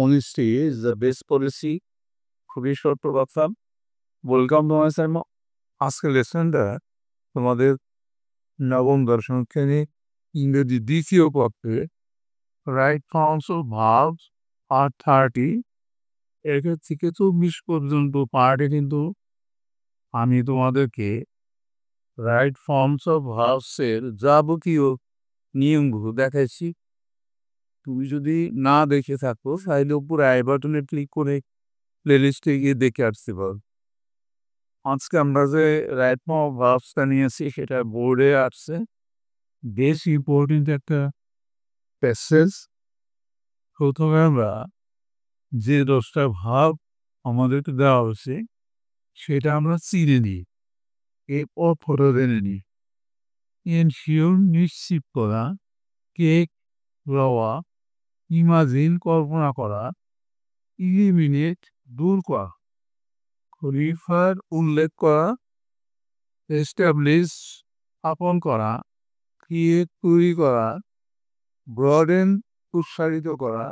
honesty is the best policy. খুবই short প্রভাব। Welcome তোমার স্যার। আজকের লেসনটা তোমাদের নবম দশম শ্রেণী ইংরেজি দ্বিতীয় পত্রে right forms of verbs are 30 এর থেকে 24 পর্যন্ত পার্টে কিন্তু আমি তোমাদেরকে রাইট ফর্মস অফ ভার্বসের যাবতীয় নিয়মগুলো দেখাইছি। তুমি যদি না দেখে থাকো তাহলে উপরে আই বাটনে ক্লিক করে প্লেলিস্টে গিয়ে দেখে আসতে পারো। আজকে আমরা যে রাইট ফর্ম অফ ভার্বসটা নিয়েছি সেটা বোর্ডে আসছে। বেশ ইম্পর্টেন্ট একটা প্যাসেজ। প্রথমে আমরা যে 10টা ভার্ব আমাদেরকে দেওয়া হয়েছে সেটা আমরা চিনে নিই, এরপর ফটো জেনে নিই। এনশিওর নিশ্চিত করা, কেক লওয়া, ইমাজিন কল্পনা করা, ইলিমিনেট দূর করা, রিফার উল্লেখ করা, এস্টাবলিশ স্থাপন করা, ক্রিয়েট তৈরি করা, ব্রডেন উৎসাহিত করা,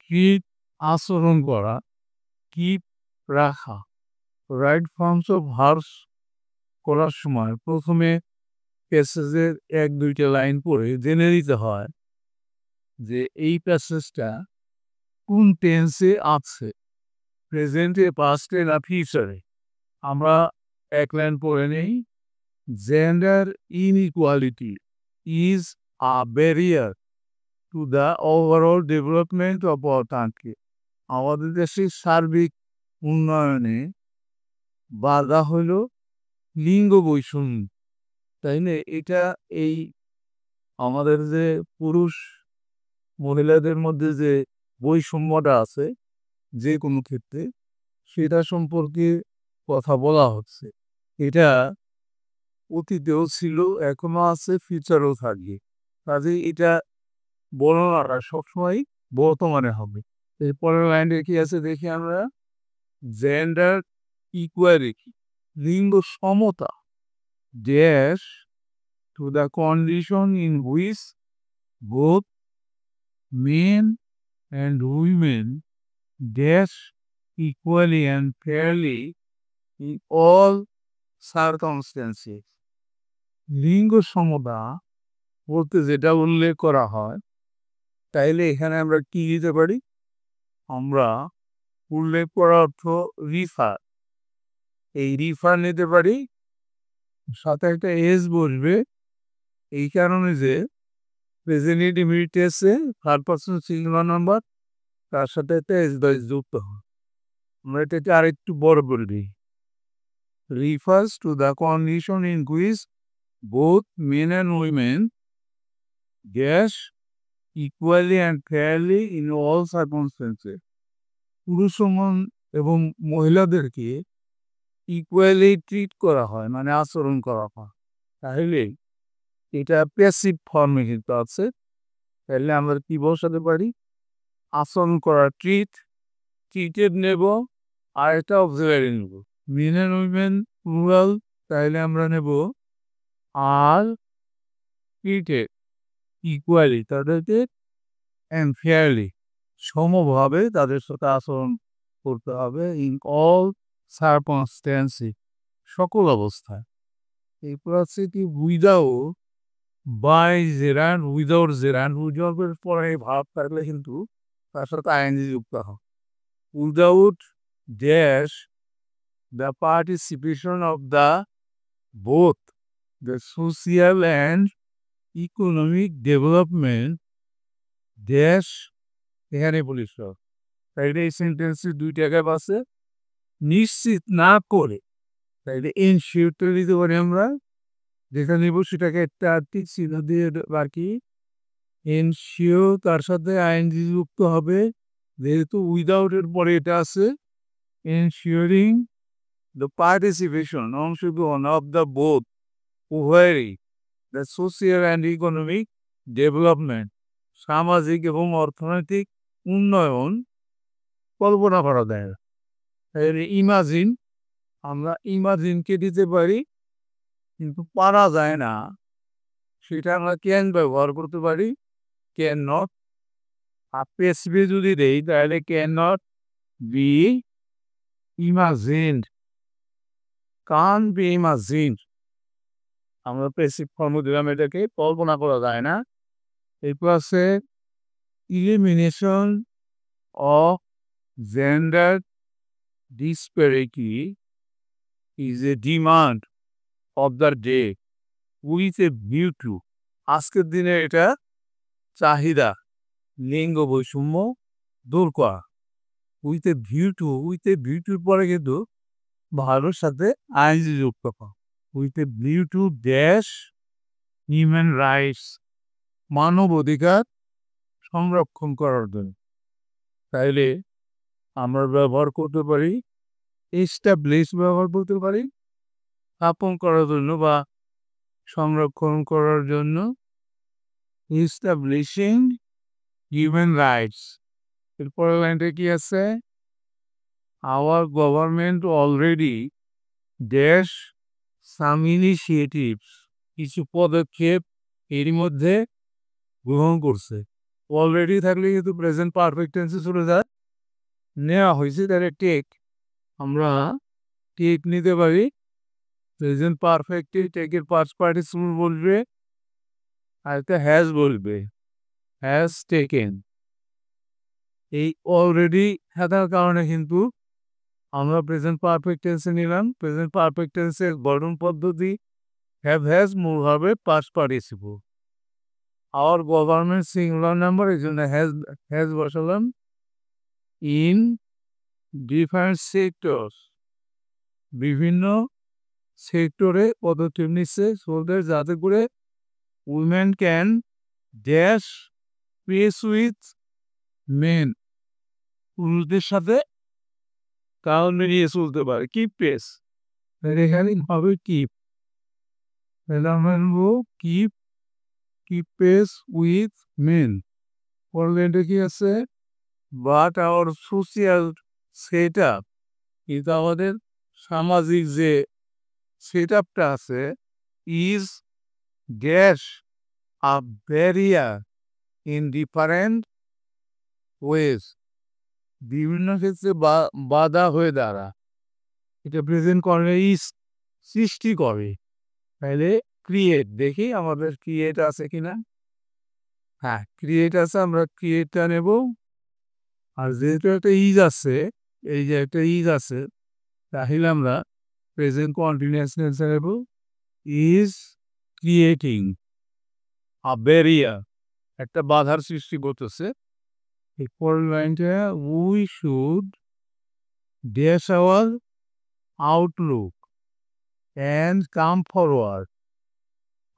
ট্রিট আচরণ করা, কিপ রাখা। রাইট ফর্মস অফ ভার্বস করার সময় প্রথমে প্যাসেজের 1-2টা লাইন পড়ে জেনে নিতে হয় যে এই প্যাসেজটা কোন টেন্সে আছে, প্রেজেন্টে, পাস্টে না ফিউচারে। আমরা এক লাইন পড়ে নেই। Gender inequality is a barrier to the overall development of our country. আমাদের দেশের সার্বিক উন্নয়নে বাধা হলো লিঙ্গ বৈষম্য, তাই না? এটা এই আমাদের যে পুরুষ মহিলাদের মধ্যে যে বৈষম্যটা আছে যে কোনো ক্ষেত্রে, সেটা সম্পর্কে কথা বলা হচ্ছে। এটা অতীতেও ছিল, এখনো আছে, ফিউচারেও থাকবে। কাজে এটা বর্ণনাটা সবসময় বর্তমানে হবে। এরপরের লাইনে কি আছে দেখি আমরা। জেন্ডার ইকুয়ালিটি, লিঙ্গ সমতা, dash two the condition in which both men and women dash equally and fairly in all circumstances. লিঙ্গ সমতা বলতে যেটা উল্লেখ করা হয়, তাইলে এখানে আমরা কি দিতে পারি? আমরা উল্লেখ করা অর্থ রিফার, এই রিফার নিতে পারি, সাথে একটা এস বসবে। এই কারণে যে প্রেজেন্ট ইনডিফিনিট টেন্সে থার্ড পারসন সিঙ্গুলার নাম্বার, তার সাথে একটা এস বা এস যুক্ত হয়। আমরা এটাকে আরেকটু বড় করে দিই। Refers to the condition in which both men and women dash equally and fairly in all circumstances. পুরুষ এবং মহিলাদেরকে ইকুয়ালি ট্রিট করা হয়, মানে আচরণ করা হয়। তাহলে এটা প্যাসিভ ফর্মে কিন্তু আছে। তাহলে আমরা কি বসাতে পারি? আচরণ করা ট্রিট, ট্রিটেড নেব, আর একটা অবজারভারি নেব। মেন অ্যান্ড উইমেন প্লুরাল, তাহলে আমরা নেব আর ট্রিটেড ইকুয়ালি, তাদেরকে অ্যান্ড ফেয়ারলি, সমভাবে তাদের সাথে আচরণ করতে হবে। ইন অল সার্কামস্ট্যান্সেস, সকল অবস্থায়। এরপর আছে কি without by gerund, without gerund, উইদাউটের পরে ভাব থাকলে কিন্তু তার সাথে আইএনজি যুক্ত হয়। Without dash the participation of the both the social and economic development dash, এখানে বলিস। তাইলে এই সেন্টেন্সে 2 জায়গায় আছে নিশ্চিত না করে, তাইলে এনশিওরটা দিতে পারি আমরা। যেটা নেব সেটাকে একটা আর্থিক চিহ্ন দিয়ে বাকি এনশিওর, তার সাথে আইএনজি যুক্ত হবে। যেহেতু উইদাউটের পরে এটা আছে, এনশিওরিং দ্য পার্টিসিপেশন, অংশগ্রহণ, অফ দ্য বোথ, উভয়েরই, the social and economic development, সামাজিক এবং অর্থনৈতিক উন্নয়ন কল্পনা করা যায় না। তাহলে ইমাজিন, আমরা ইমাজিনকে দিতে পারি, কিন্তু পারা যায় না, সেটা আমরা ক্যান ব্যবহার করতে পারি, ক্যান নট। পেসিভে যদি দেই তাহলে can not be imagined, can be imagined. আমরা পেসিভ ফর্ম দিলাম, এটাকে কল্পনা করা যায় না। এরপর আছে elimination of gender disparity is a demand of the day with a view to, আজকের দিনে এটা চাহিদা লিঙ্গ বৈষম্য দূর করা। উইথ এ ভিউ টুর পরে কিন্তু ভালোর সাথে আইনজি যুক্ত করা। With a view to dash human rights, মানব অধিকার সংরক্ষণ করার জন্য। তাইলে আমরা ব্যবহার করতে পারি এস্টাবলিশ, ব্যবহার করতে পারি স্থাপন করার জন্য বা সংরক্ষণ করার জন্য, এস্টাবলিশিং হিউম্যান রাইটস। এরপরে লাইনটা কি আছে? আওয়ার গভর্নমেন্ট অলরেডি ড্যাশ সাম ইনিশিয়েটিভস, কিছু পদক্ষেপ এরই মধ্যে গ্রহণ করছে। অলরেডি থাকলে কিন্তু প্রেজেন্ট পারফেক্ট টেন্সে চলে যায়, নেওয়া হয়েছে তাহলে টেক, আমরা টেক নিতে পারি। প্রেজেন্ট পারফেক্টে টেকের পাস্ট পার্টিসিপল বলবে, আর একটা হ্যাজ বলবে, হ্যাজ টেকেন। এই অলরেডি থাকার কারণে কিন্তু আমরা প্রেজেন্ট পারফেক্ট টেন্সে নিলাম। প্রেজেন্ট পারফেক্ট টেন্সের গঠন পদ্ধতি হ্যাভ হ্যাজ মূল হবে past participle. Hour government singular number, এই জন্য হ্যাজ বসালাম। ইন ডিফারেন্ট সেক্টরস, বিভিন্ন সেক্টরে পদক্ষেপ নিচ্ছে সোলদের, যাতে করে women can dash pace with main, পুরুষদের সাথে তাল মিলিয়ে চলতে পারে। কিপ পেস, এখানে হবে keep, keep keep pace with men. পরলেন্টে কি আছে? But our social set up, কিন্তু আমাদের সামাজিক যে সেট আপটা আছে, is dash a barrier in different ways, বিভিন্ন ক্ষেত্রে বাধা হয়ে দাঁড়া। এটা প্রেজেন্ট করে ইজ সৃষ্টি করে। তাহলে ক্রিয়েট, দেখি আমাদের ক্রিয়েট আছে কিনা। হ্যাঁ, ক্রিয়েট আছে, আমরা ক্রিয়েটটা নেব। আর যেহেতু একটা ইজ আছে, এই যে একটা ইজ আছে, তাহলে আমরা প্রেজেন্ট কন্টিনিউয়াস টেন্সে নেব। ইজ ক্রিয়েটিং আ ব্যারিয়ার, একটা বাধার সৃষ্টি করতেছে। এরপর লাইনটা we should dash our outlook and come forward.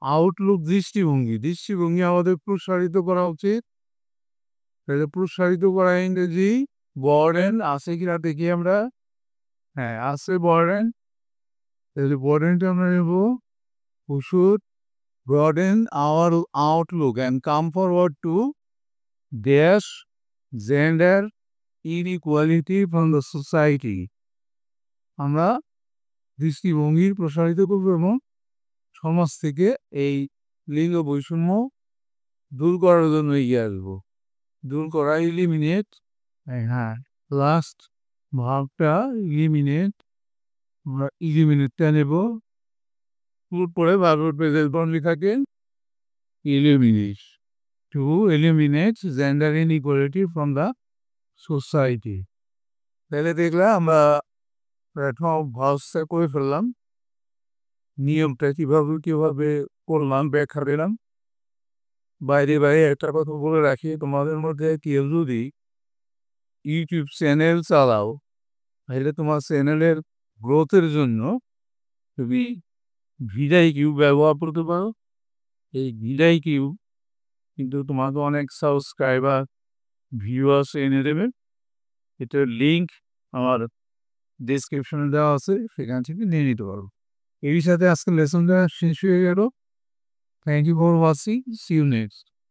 Outlook দৃষ্টিভঙ্গি, দৃষ্টিভঙ্গি আমাদের প্রসারিত করা উচিত। তাহলে প্রসারিত করা ইংরেজি বর্ডেন, আছে কিনা দেখি আমরা। হ্যাঁ আছে বর্ডেন, তাহলে বর্ডেনটা আমরা নেব। We should broaden our outlook and come forward to dash gender inequality from the society. আমরা দৃষ্টিভঙ্গির প্রসারিত করব এবং সমাজ থেকে এই লিঙ্গ বৈষম্য দূর করার জন্য এগিয়ে আসবো। দূর করা, ইলিমিনেট। হ্যাঁ, লাস্ট ভাবটা ইলিমিনেট, আমরা ইলিমিনেটটা নেব। পরে ভার্ব প্রেজেন্ট ফর্ম লেখাকে eliminate, to eliminate gender inequality from the society. তাহলে দেখলাম আমরা প্রথম ভার্বটা করে ফেললাম, নিয়মটা কিভাবে করলাম ব্যাখ্যা দিলাম। বাইরে একটা কথা বলে রাখি, তোমাদের মধ্যে কেউ যদি ইউটিউব চ্যানেল চালাও, তাহলে তোমার চ্যানেলের গ্রোথের জন্য তুমি ভিডিআইকিউ ব্যবহার করতে পারো। এই ভিডিআইকিউ কিন্তু তোমাকে অনেক সাবস্ক্রাইবার ভিউয়ার্স এনে দেবে। এটার লিঙ্ক আমার ডেসক্রিপশনে দেওয়া আছে, সেখান থেকে নিয়ে নিতে পারো। এর সাথে আজকের লেসনটা শেষ হয়ে গেল। Thank you for watching, see you next.